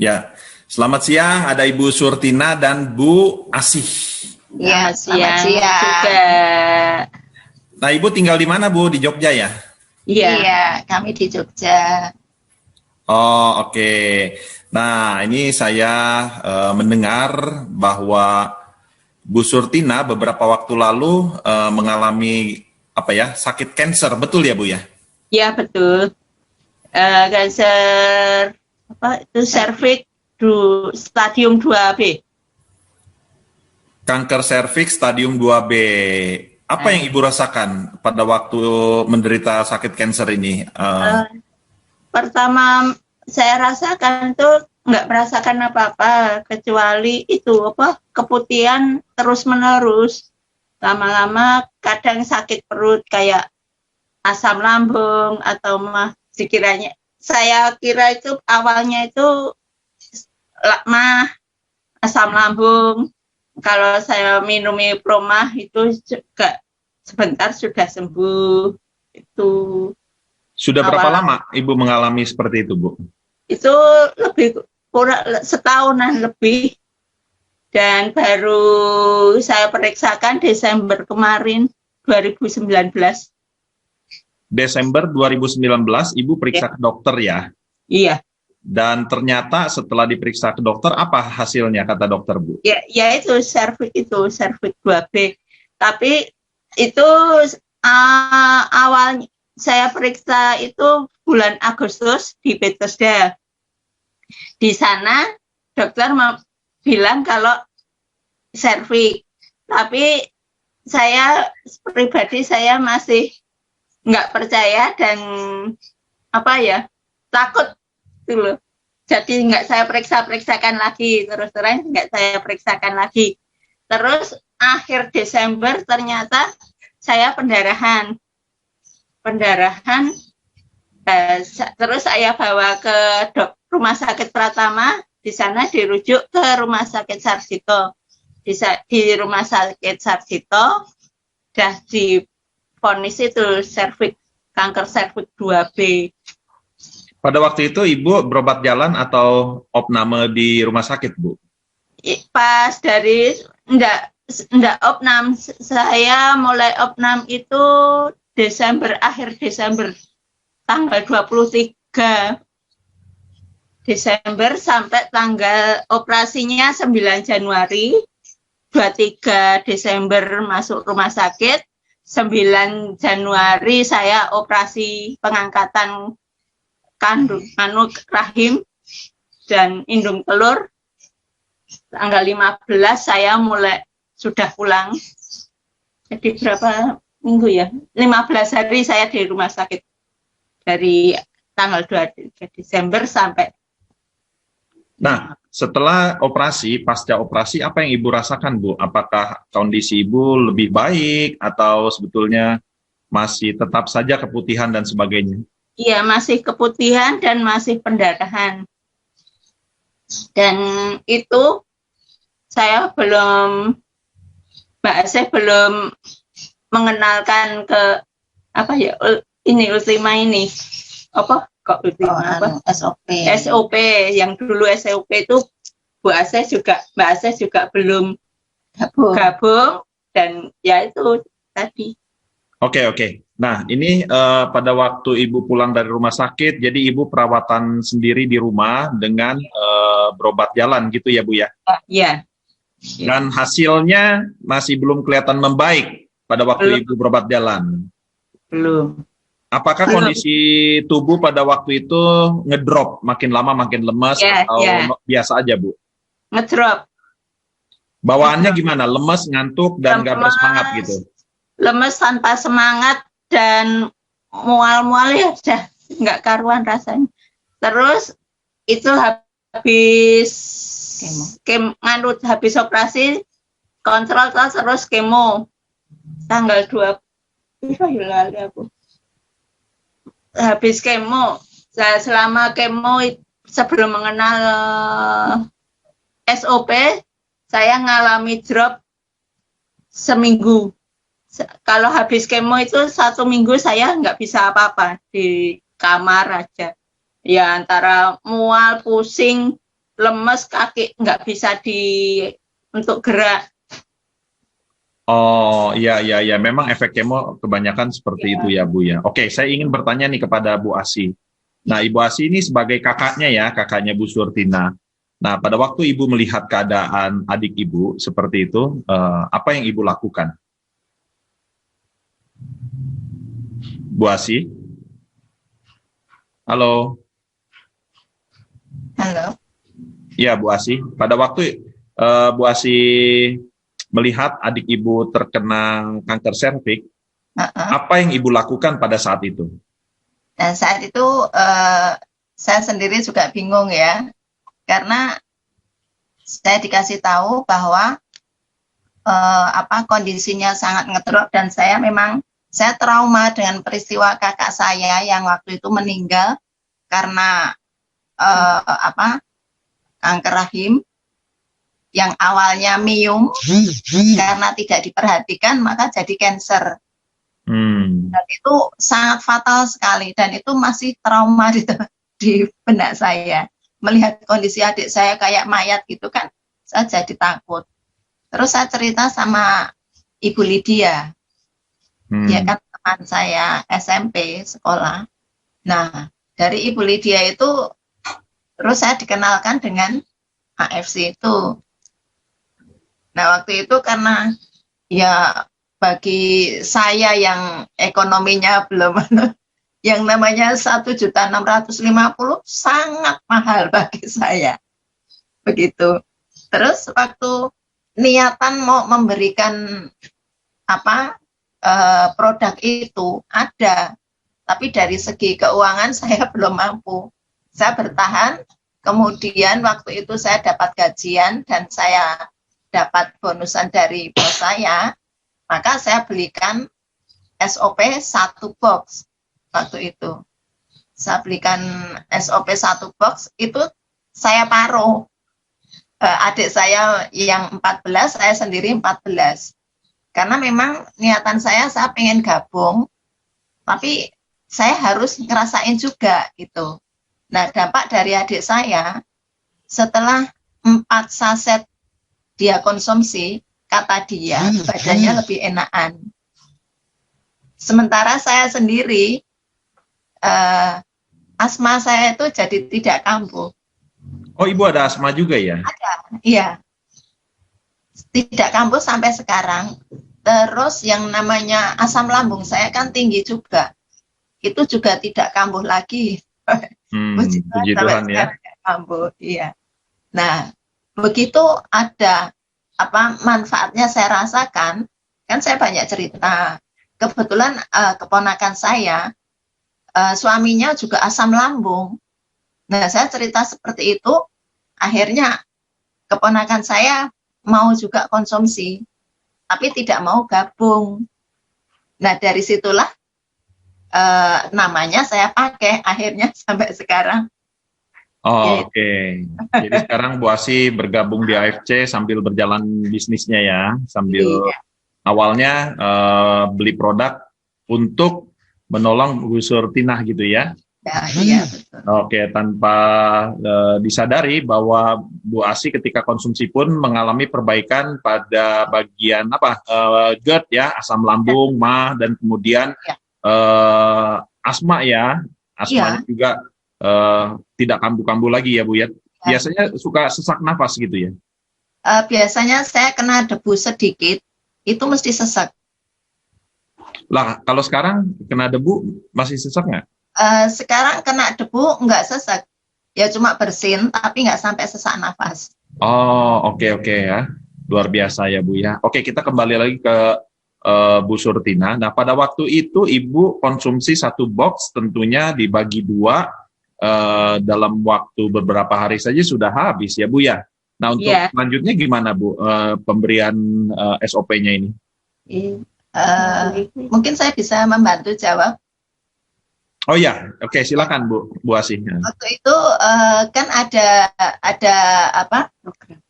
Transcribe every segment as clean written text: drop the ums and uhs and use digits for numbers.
Ya, selamat siang. Ada Ibu Surtina dan Bu Asih. Ya, selamat siang juga. Nah, Ibu tinggal di mana, Bu? Di Jogja ya? Iya, kami di Jogja. Oh, oke. Nah, ini saya mendengar bahwa Bu Surtina beberapa waktu lalu mengalami sakit kanker, betul ya, Bu ya? Ya, betul. Kanker serviks stadium 2B. Kanker serviks stadium 2B. Apa yang Ibu rasakan pada waktu menderita sakit kanker ini? Pertama saya rasakan tuh nggak merasakan apa-apa kecuali itu keputihan terus menerus. Lama-lama kadang sakit perut kayak asam lambung atau saya kira itu awalnya itu mah asam lambung. Kalau saya minum Ipromah itu juga sebentar sudah sembuh. Itu sudah berapa lama Ibu mengalami seperti itu, Bu? Itu kurang setahunan lebih, dan baru saya periksakan Desember kemarin 2019. Desember 2019 Ibu periksa ke dokter ya? Iya. Dan ternyata setelah diperiksa ke dokter, apa hasilnya kata dokter, Bu? Ya itu serviks 2B. Tapi itu awalnya saya periksa itu bulan Agustus di Bethesda. Di sana dokter bilang kalau serviks. Tapi saya pribadi saya masih nggak percaya dan takut dulu. Jadi nggak saya periksakan lagi, terus terang nggak saya periksakan lagi. Terus akhir Desember ternyata saya pendarahan. Terus saya bawa ke rumah sakit Pratama, di sana dirujuk ke rumah sakit Sarjito. Di rumah sakit Sarjito sudah divonis itu kanker serviks 2B. Pada waktu itu Ibu berobat jalan atau opname di rumah sakit, Bu? Pas enggak opnam. Saya mulai opnam itu akhir Desember, tanggal 23 Desember sampai tanggal operasinya 9 Januari, 23 Desember masuk rumah sakit, 9 Januari saya operasi pengangkatan kandung rahim dan indung telur. Tanggal 15 saya mulai sudah pulang. Jadi berapa minggu ya? 15 hari saya di rumah sakit. Dari tanggal 23 Desember sampai. Nah, setelah operasi, pasca operasi, apa yang Ibu rasakan, Bu? Apakah kondisi Ibu lebih baik atau sebetulnya masih tetap saja keputihan dan sebagainya? Iya, masih keputihan dan masih pendarahan. Dan itu saya Mbak Asih belum mengenalkan ke Ultima ini. SOP. Yang dulu SOP itu Mbak Asih juga belum gabung dan ya itu tadi. Oke. Nah, ini pada waktu Ibu pulang dari rumah sakit, jadi Ibu perawatan sendiri di rumah dengan berobat jalan gitu ya, Bu ya? Iya. Dan hasilnya masih belum kelihatan membaik pada waktu Ibu berobat jalan? Belum. Apakah kondisi tubuh pada waktu itu ngedrop, makin lama makin lemas atau biasa aja, Bu? Ngedrop. Bawaannya gimana? Lemes, ngantuk, dan nggak bersemangat gitu? Lemes tanpa semangat dan mual-mual ya sudah nggak karuan rasanya. Terus itu habis operasi kontrol terus kemo tanggal 2 habis kemo. Selama kemo sebelum mengenal SOP saya ngalami drop seminggu. Kalau habis kemo itu 1 minggu saya nggak bisa apa-apa, di kamar aja. Ya antara mual, pusing, lemes, kaki nggak bisa untuk gerak. Oh, iya, iya, iya. Memang efek kemo kebanyakan seperti itu ya, Bu ya. Oke, saya ingin bertanya nih kepada Bu Asi. Nah, Ibu Asi ini sebagai kakaknya ya, kakaknya Bu Surtina. Nah, pada waktu Ibu melihat keadaan adik Ibu seperti itu, apa yang Ibu lakukan? Bu Asi? Halo? Halo. Iya, Bu Asi. Pada waktu Bu Asi melihat adik Ibu terkena kanker serviks, apa yang Ibu lakukan pada saat itu? Nah, saat itu saya sendiri juga bingung ya, karena saya dikasih tahu bahwa kondisinya sangat ngedrop dan saya trauma dengan peristiwa kakak saya yang waktu itu meninggal karena kanker rahim yang awalnya miom, karena tidak diperhatikan maka jadi cancer. Dan itu sangat fatal sekali dan itu masih trauma di benak saya. Melihat kondisi adik saya kayak mayat gitu kan, saya jadi takut. Terus saya cerita sama Ibu Lydia, dia kan teman saya SMP sekolah. Nah, dari Ibu Lydia itu terus saya dikenalkan dengan AFC itu. Nah, waktu itu karena ya bagi saya yang ekonominya belum, yang namanya 1.650.000 sangat mahal bagi saya. Begitu. Terus waktu niatan mau memberikan produk itu ada, tapi dari segi keuangan saya belum mampu. Saya bertahan, kemudian waktu itu saya dapat gajian dan saya dapat bonusan dari bos saya, maka saya belikan SOP 1 box waktu itu. Saya belikan SOP 1 box, itu saya paruh. Adik saya yang 14, saya sendiri 14. Karena memang niatan saya pengen gabung, tapi saya harus ngerasain juga gitu. Nah, dampak dari adik saya, setelah 4 saset dia konsumsi, kata dia badannya lebih enakan. Sementara saya sendiri, asma saya itu jadi tidak kambuh. Oh, Ibu ada asma juga ya? Ada, iya. Tidak kambuh sampai sekarang. Terus yang namanya asam lambung saya kan tinggi juga. Itu juga tidak kambuh lagi. Puji Tuhan ya. Kambuh, iya. Nah, begitu ada manfaatnya saya rasakan, kan saya banyak cerita. Kebetulan keponakan saya, suaminya juga asam lambung. Nah, saya cerita seperti itu, akhirnya keponakan saya mau juga konsumsi, tapi tidak mau gabung. Nah, dari situlah namanya saya pakai, akhirnya sampai sekarang. Oh, oke. Jadi sekarang Bu Asi bergabung di AFC sambil berjalan bisnisnya ya, sambil awalnya beli produk untuk menolong Bu Surtinah gitu ya. Iya, betul. Oke, tanpa disadari bahwa Bu Asi ketika konsumsi pun mengalami perbaikan pada bagian GERD ya, asam lambung, MAH, dan kemudian asma ya, asmanya juga tidak kambuh-kambuh lagi ya Bu ya. Biasanya suka sesak nafas gitu ya? Biasanya saya kena debu sedikit, itu mesti sesak. Lah, kalau sekarang kena debu masih sesak nggak? Sekarang kena debu nggak sesak, ya cuma bersin tapi nggak sampai sesak nafas. Oh, oke ya, luar biasa ya Bu ya. Oke, kita kembali lagi ke Bu Surtina. Nah, pada waktu itu Ibu konsumsi 1 box, tentunya dibagi 2 dalam waktu beberapa hari saja sudah habis ya Bu ya. Nah, untuk selanjutnya gimana Bu pemberian SOP-nya ini? Mungkin saya bisa membantu jawab. Oh ya, oke, silakan Bu Asi. Waktu itu kan ada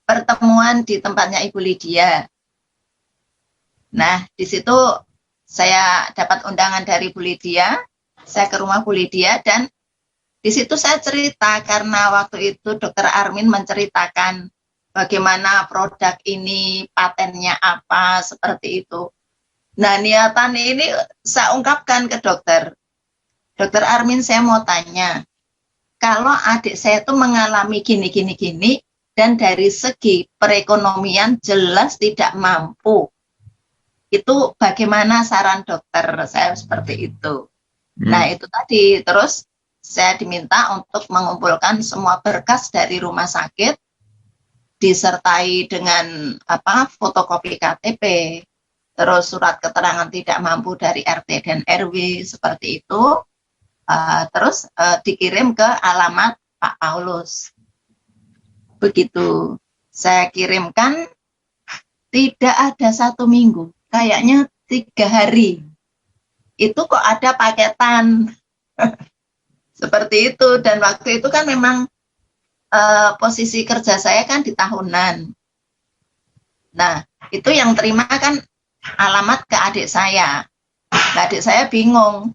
pertemuan di tempatnya Ibu Lydia. Nah, di situ saya dapat undangan dari Bu Lydia, saya ke rumah Bu Lydia dan Di situ saya cerita karena waktu itu Dokter Armin menceritakan bagaimana produk ini, patennya apa, seperti itu. Nah, niatan ini saya ungkapkan ke dokter. Dokter Armin, saya mau tanya, kalau adik saya itu mengalami gini, dan dari segi perekonomian jelas tidak mampu, itu bagaimana saran dokter? Saya seperti itu. Nah, itu tadi. Terus saya diminta untuk mengumpulkan semua berkas dari rumah sakit, disertai dengan fotokopi KTP, terus surat keterangan tidak mampu dari RT dan RW, seperti itu. Terus dikirim ke alamat Pak Paulus. Begitu saya kirimkan, tidak ada 1 minggu, kayaknya 3 hari, itu kok ada paketan. Seperti itu. Dan waktu itu kan memang posisi kerja saya kan di tahunan. Nah, itu yang terima kan alamat ke adik saya. Nah, adik saya bingung,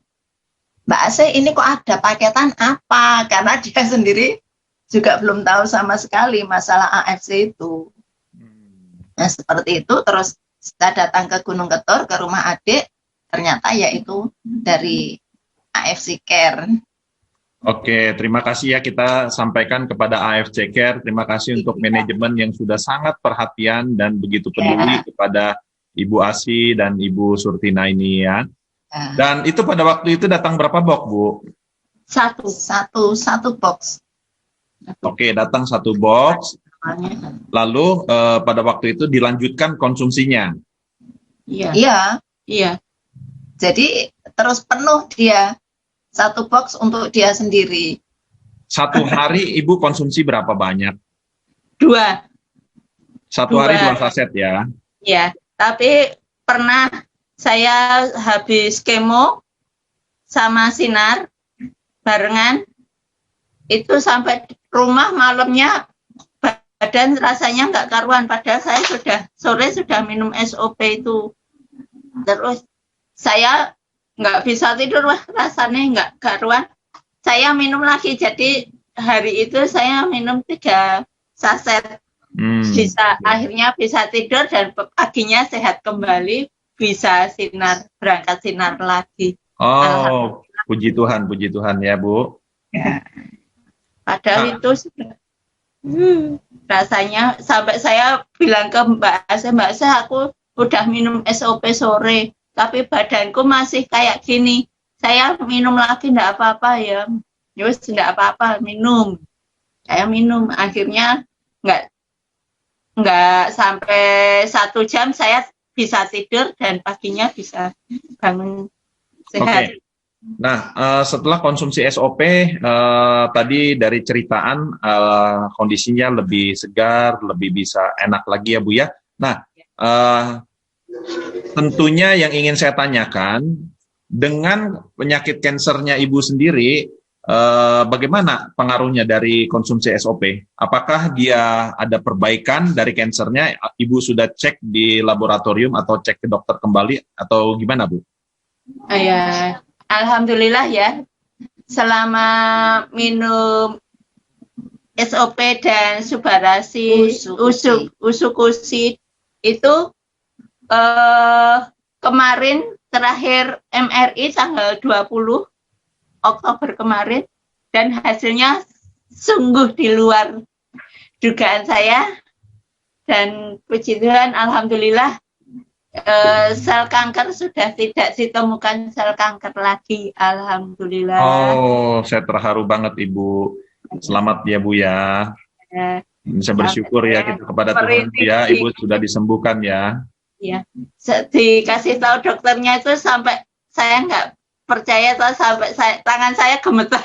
Mbak Ase, ini kok ada paketan apa? Karena dia sendiri juga belum tahu sama sekali masalah AFC itu. Nah, seperti itu. Terus saya datang ke Gunung Ketur, ke rumah adik, ternyata yaitu dari AFC Care. Oke, terima kasih ya, kita sampaikan kepada AFC Care. Terima kasih untuk manajemen yang sudah sangat perhatian dan begitu peduli kepada Ibu Asi dan Ibu Surtina ini ya. Dan itu pada waktu itu datang berapa box, Bu? Satu box. Oke, datang 1 box. Lalu pada waktu itu dilanjutkan konsumsinya. Iya. Jadi terus penuh dia. 1 box untuk dia sendiri. 1 hari Ibu konsumsi berapa banyak? 2. 1 hari 2 saset ya? Iya, tapi pernah saya habis kemo sama sinar barengan, itu sampai rumah malamnya badan rasanya nggak karuan, padahal saya sore sudah minum SOP itu. Terus saya nggak bisa tidur, rasanya nggak karuan. Saya minum lagi, jadi hari itu saya minum 3 saset. Akhirnya bisa tidur dan paginya sehat kembali, bisa berangkat sinar lagi. Oh, puji Tuhan ya, Bu. Ya. Padahal itu sudah rasanya sampai saya bilang ke Mbak Ase, aku udah minum SOP sore, tapi badanku masih kayak gini. Saya minum lagi enggak apa-apa ya. Yus, enggak apa-apa, minum. Saya minum. Akhirnya enggak sampai 1 jam saya bisa tidur dan paginya bisa bangun sehat. Oke. Nah, setelah konsumsi SOP, tadi dari ceritaan kondisinya lebih segar, lebih bisa enak lagi ya, Bu ya. Nah, tentunya yang ingin saya tanyakan, dengan penyakit kansernya Ibu sendiri, bagaimana pengaruhnya dari konsumsi SOP? Apakah dia ada perbaikan dari kansernya? Ibu sudah cek di laboratorium atau cek ke dokter kembali atau gimana, Bu? Ya, alhamdulillah ya. Selama minum SOP dan Subarasi, Usukusi itu kemarin terakhir MRI tanggal 20 Oktober kemarin, dan hasilnya sungguh di luar dugaan saya, dan puji Tuhan alhamdulillah sel kanker sudah tidak ditemukan sel kanker lagi, alhamdulillah. Oh, saya terharu banget Ibu. Selamat ya Bu ya. Bisa bersyukur ya kita kepada Tuhan ya, Ibu sudah disembuhkan ya. Iya, dikasih tahu dokternya itu sampai saya nggak percaya, sampai tangan saya gemetar.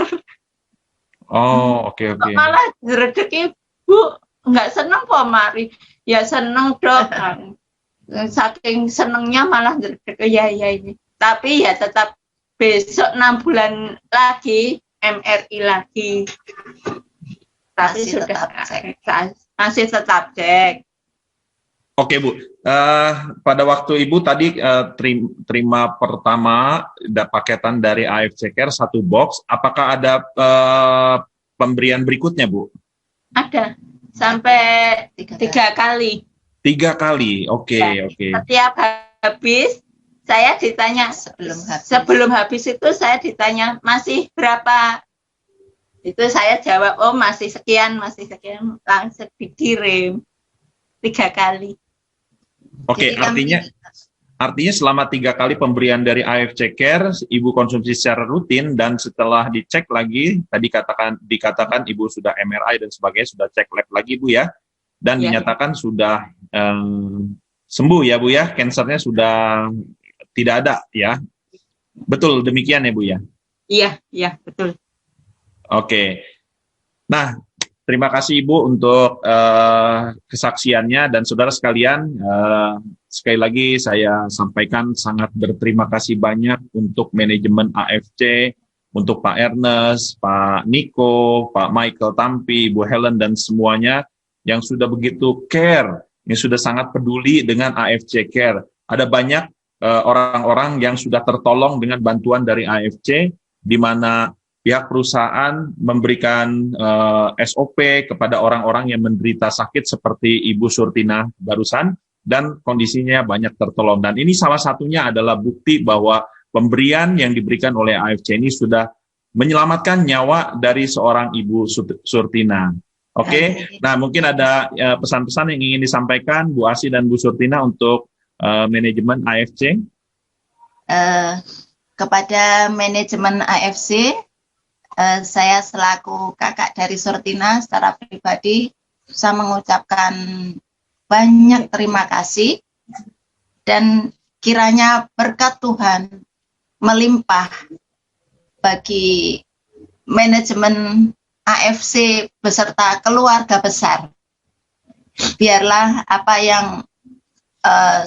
Oh, oke. Malah diredek Ibu, nggak seneng kok mari. Ya seneng dok. Saking senengnya malah diredek. Ya ini. Tapi ya tetap besok 6 bulan lagi MRI lagi. Tapi masih tetap cek. Oke Bu, pada waktu Ibu tadi terima pertama paketan dari AFC Care 1 box, apakah ada pemberian berikutnya Bu? Ada sampai 3 kali. 3 kali, oke. Ya, Oke. setiap habis saya ditanya sebelum habis itu saya ditanya masih berapa, itu saya jawab oh masih sekian, langsung dikirim 3 kali. Oke, artinya selama 3 kali pemberian dari AFC Care, Ibu konsumsi secara rutin dan setelah dicek lagi, tadi dikatakan Ibu sudah MRI dan sebagainya, sudah cek lab lagi Bu ya, dan dinyatakan sudah sembuh ya Bu ya, kansernya sudah tidak ada ya. Betul demikian ya Bu ya? Iya, betul. Oke. Nah, terima kasih Ibu untuk kesaksiannya dan saudara sekalian, sekali lagi saya sampaikan sangat berterima kasih banyak untuk manajemen AFC, untuk Pak Ernest, Pak Niko, Pak Michael Tampi, Ibu Helen dan semuanya yang sudah begitu care, yang sudah sangat peduli dengan AFC Care. Ada banyak orang-orang yang sudah tertolong dengan bantuan dari AFC, di mana pihak perusahaan memberikan SOP kepada orang-orang yang menderita sakit seperti Ibu Surtina barusan, dan kondisinya banyak tertolong. Dan ini salah satunya adalah bukti bahwa pemberian yang diberikan oleh AFC ini sudah menyelamatkan nyawa dari seorang Ibu Surtina. Oke. Nah mungkin ada pesan-pesan yang ingin disampaikan Bu Asi dan Bu Surtina untuk manajemen AFC. Kepada manajemen AFC, saya selaku kakak dari Surtina secara pribadi saya mengucapkan banyak terima kasih dan kiranya berkat Tuhan melimpah bagi manajemen AFC beserta keluarga besar. Biarlah apa yang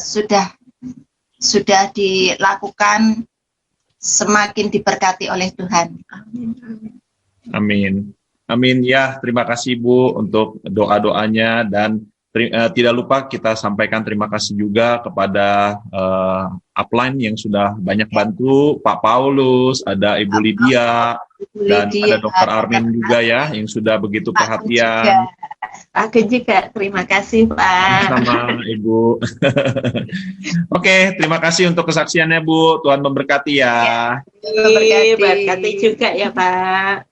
sudah dilakukan semakin diberkati oleh Tuhan. Amin. Amin ya, terima kasih Bu untuk doa-doanya, dan tidak lupa kita sampaikan terima kasih juga kepada upline yang sudah banyak bantu, Pak Paulus, ada Ibu Lydia, dan ada Dr. Armin juga ya yang sudah begitu perhatian. Aku juga terima kasih Pak. Sama Ibu. Oke, terima kasih untuk kesaksiannya Bu. Tuhan memberkati ya. Memberkati juga ya Pak.